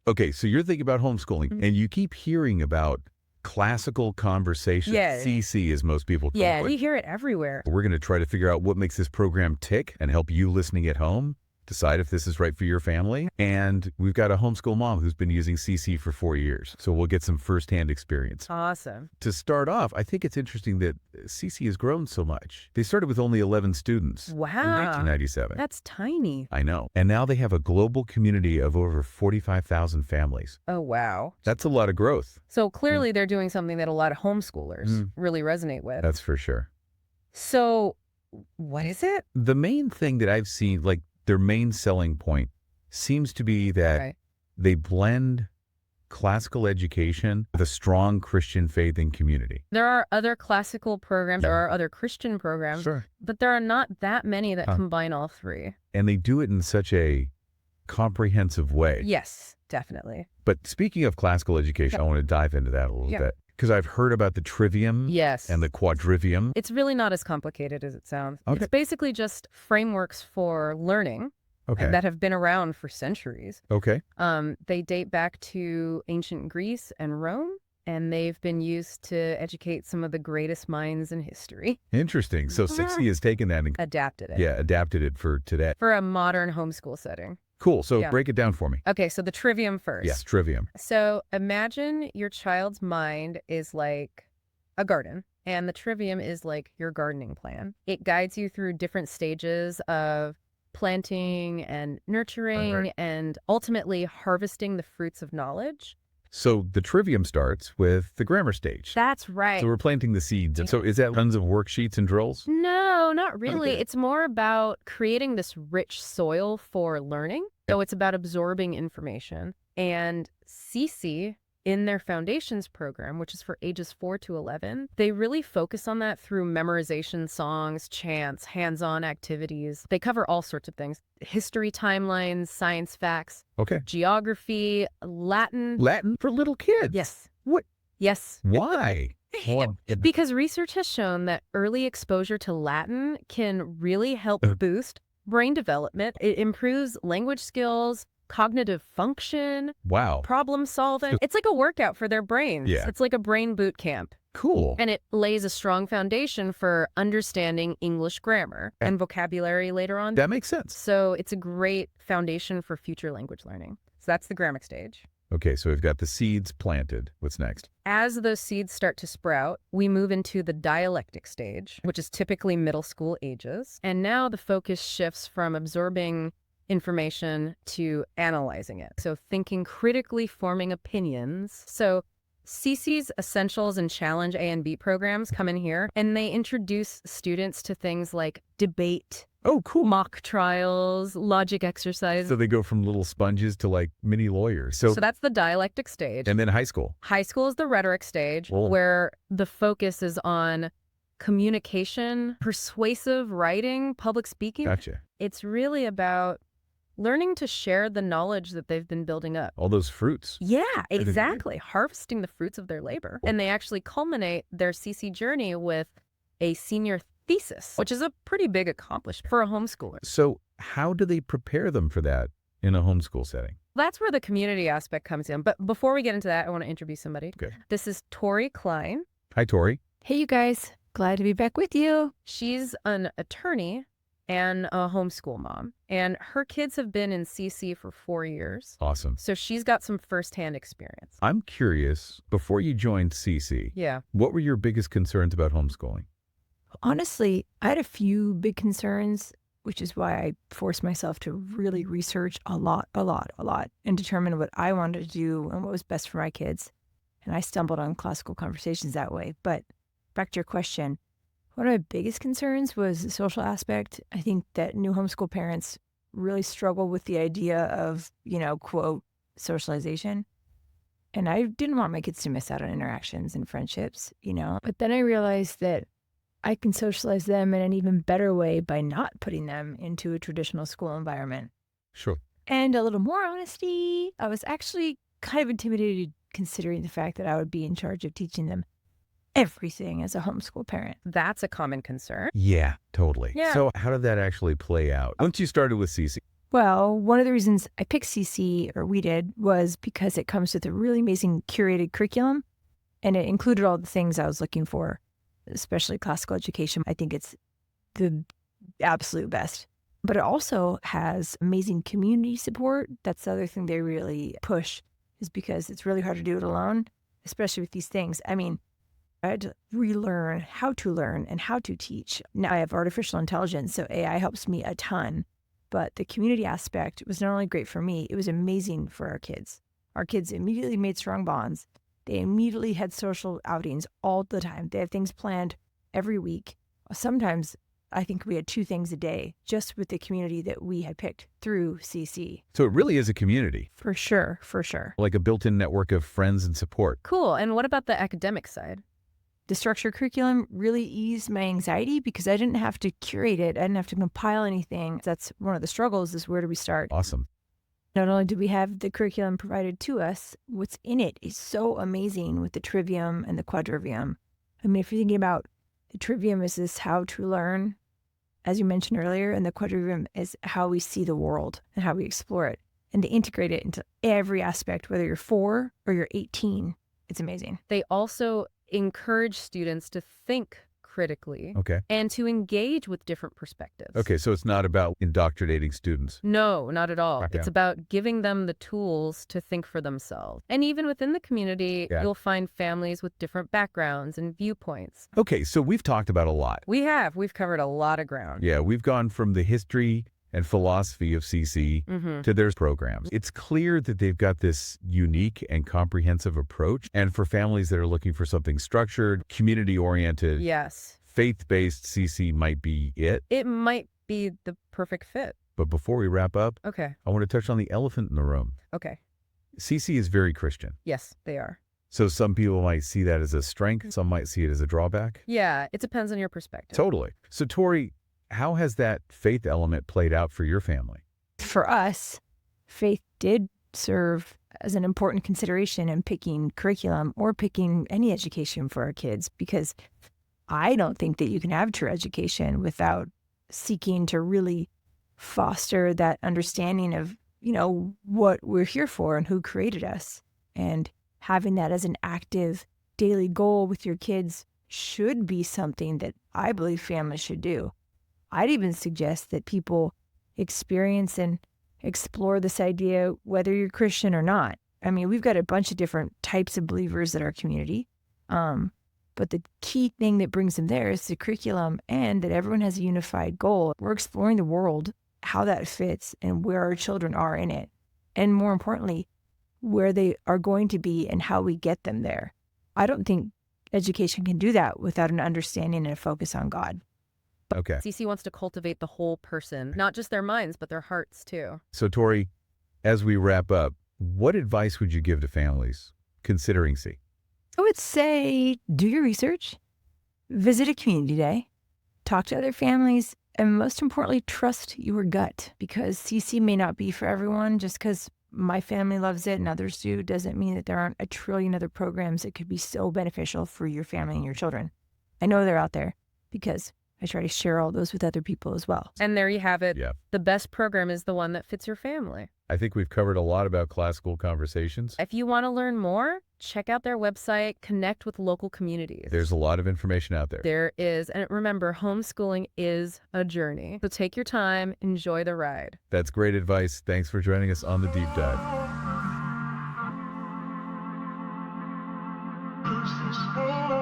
Okay, so you're thinking about homeschooling, and you keep hearing about classical conversation. Yeah. CC, as most people call Yeah, it. you hear it everywhere. We're going to try to figure out what makes this program tick and help you listening at home decide if this is right for your family. And we've got a homeschool mom who's been using CC for 4 years, so we'll get some firsthand experience. Awesome. To start off, I think it's interesting that CC has grown so much. They started with only 11 students Wow. in 1997. That's tiny. I know. And now they have a global community of over 45,000 families. Oh, wow. That's a lot of growth. So clearly they're doing something that a lot of homeschoolers really resonate with. That's for sure. So what is it? The main thing that I've seen, like their main selling point, seems to be that they blend classical education with a strong Christian faith and community. There are other classical programs, there are other Christian programs, but there are not that many that combine all three. And they do it in such a comprehensive way. Yes, definitely. But speaking of classical education, I want to dive into that a little bit. Because I've heard about the Trivium and the Quadrivium. It's really not as complicated as it sounds. It's basically just frameworks for learning that have been around for centuries. They date back to ancient Greece and Rome, and they've been used to educate some of the greatest minds in history. Interesting. So 60 has taken that and adapted it. Yeah, adapted it for today. For a modern homeschool setting. Cool. So break it down for me. Okay, so the Trivium first. Yes, Trivium. So imagine your child's mind is like a garden, and the Trivium is like your gardening plan. It guides you through different stages of planting and nurturing and ultimately harvesting the fruits of knowledge. So the Trivium starts with the grammar stage. That's right. So we're planting the seeds. And so is that tons of worksheets and drills? No, not really. It's more about creating this rich soil for learning. So it's about absorbing information. And CC, in their foundations program, which is for ages 4 to 11, they really focus on that through memorization, songs, chants, hands-on activities. They cover all sorts of things. History timelines, science facts, geography, Latin. Latin for little kids? Yes. What? Yes. Why? Because research has shown that early exposure to Latin can really help boost brain development. It improves language skills, cognitive function, problem solving. It's like a workout for their brains. It's like a brain boot camp. Cool. And it lays a strong foundation for understanding English grammar and vocabulary later on. That makes sense. So it's a great foundation for future language learning. So that's the grammar stage. Okay, so we've got the seeds planted. What's next? As those seeds start to sprout, we move into the dialectic stage, which is typically middle school ages. And now the focus shifts from absorbing information to analyzing it. So thinking critically, forming opinions. So CC's Essentials and Challenge A and B programs come in here, and they introduce students to things like debate. Oh, cool. Mock trials, logic exercises. So they go from little sponges to like mini lawyers. So that's the dialectic stage. And then high school. High school is the rhetoric stage, where the focus is on communication, persuasive writing, public speaking. Gotcha. It's really about learning to share the knowledge that they've been building up. All those fruits. Yeah, exactly. Harvesting the fruits of their labor. And they actually culminate their CC journey with a senior thesis, which is a pretty big accomplishment for a homeschooler. So how do they prepare them for that in a homeschool setting? That's where the community aspect comes in. But before we get into that, I want to introduce somebody. Okay. This is Tori Klein. Hi, Tori. Hey, you guys. Glad to be back with you. She's an attorney and a homeschool mom. And her kids have been in CC for 4 years. Awesome. So she's got some firsthand experience. I'm curious, before you joined CC, what were your biggest concerns about homeschooling? Honestly, I had a few big concerns, which is why I forced myself to really research a lot, and determine what I wanted to do and what was best for my kids. And I stumbled on classical conversations that way. But back to your question, one of my biggest concerns was the social aspect. I think that new homeschool parents really struggle with the idea of, quote, socialization. And I didn't want my kids to miss out on interactions and friendships, But then I realized that I can socialize them in an even better way by not putting them into a traditional school environment. Sure. And a little more honesty, I was actually kind of intimidated considering the fact that I would be in charge of teaching them everything as a homeschool parent. That's a common concern. Yeah, totally. Yeah. So how did that actually play out? Once you started with CC, Well, one of the reasons I picked CC, or we did, was because it comes with a really amazing curated curriculum, and it included all the things I was looking for, especially classical education. I think it's the absolute best. But it also has amazing community support. That's the other thing they really push, is because it's really hard to do it alone, especially with these things. I mean, I had to relearn how to learn and how to teach. Now I have artificial intelligence, so AI helps me a ton. But the community aspect was not only great for me, it was amazing for our kids. Our kids immediately made strong bonds. They immediately had social outings all the time. They have things planned every week. Sometimes I think we had 2 things a day just with the community that we had picked through CC. So it really is a community, For sure, for sure. like a built-in network of friends and support. Cool. And what about the academic side? The structured curriculum really eased my anxiety because I didn't have to curate it. I didn't have to compile anything. That's one of the struggles, is where do we start? Awesome. Not only do we have the curriculum provided to us, what's in it is so amazing with the Trivium and the Quadrivium. I mean, if you're thinking about the Trivium is this how to learn, as you mentioned earlier, and the Quadrivium is how we see the world and how we explore it. And they integrate it into every aspect, whether you're 4 or you're 18. It's amazing. They also encourage students to think critically Okay. and to engage with different perspectives. Okay, so it's not about indoctrinating students. No, not at all. Okay. It's about giving them the tools to think for themselves. And even within the community, Yeah. you'll find families with different backgrounds and viewpoints. Okay, so we've talked about a lot. We've covered a lot of ground. Yeah, we've gone from the history and philosophy of CC to their programs. It's clear that they've got this unique and comprehensive approach. And for families that are looking for something structured, community-oriented, Yes. faith-based, CC might be it. It might be the perfect fit. But before we wrap up, Okay. I want to touch on the elephant in the room. Okay. CC is very Christian. Yes, they are. So some people might see that as a strength. Some might see it as a drawback. Yeah, it depends on your perspective. Totally. So Tori, how has that faith element played out for your family? For us, faith did serve as an important consideration in picking curriculum or picking any education for our kids, because I don't think that you can have true education without seeking to really foster that understanding of, what we're here for and who created us. And having that as an active daily goal with your kids should be something that I believe families should do. I'd even suggest that people experience and explore this idea, whether you're Christian or not. I mean, we've got a bunch of different types of believers in our community. But the key thing that brings them there is the curriculum, and that everyone has a unified goal. We're exploring the world, how that fits, and where our children are in it. And more importantly, where they are going to be and how we get them there. I don't think education can do that without an understanding and a focus on God. Okay. CC wants to cultivate the whole person, not just their minds, but their hearts too. So Tori, as we wrap up, what advice would you give to families considering C? I would say do your research, visit a community day, talk to other families, and most importantly, trust your gut, because CC may not be for everyone. Just because my family loves it and others do doesn't mean that there aren't a trillion other programs that could be so beneficial for your family and your children. I know they're out there because I try to share all those with other people as well. And there you have it. Yeah. The best program is the one that fits your family. I think we've covered a lot about classical conversations. If you want to learn more, check out their website, connect with local communities. There's a lot of information out there. There is. And remember, homeschooling is a journey. So take your time, enjoy the ride. That's great advice. Thanks for joining us on the Deep Dive. Who's this?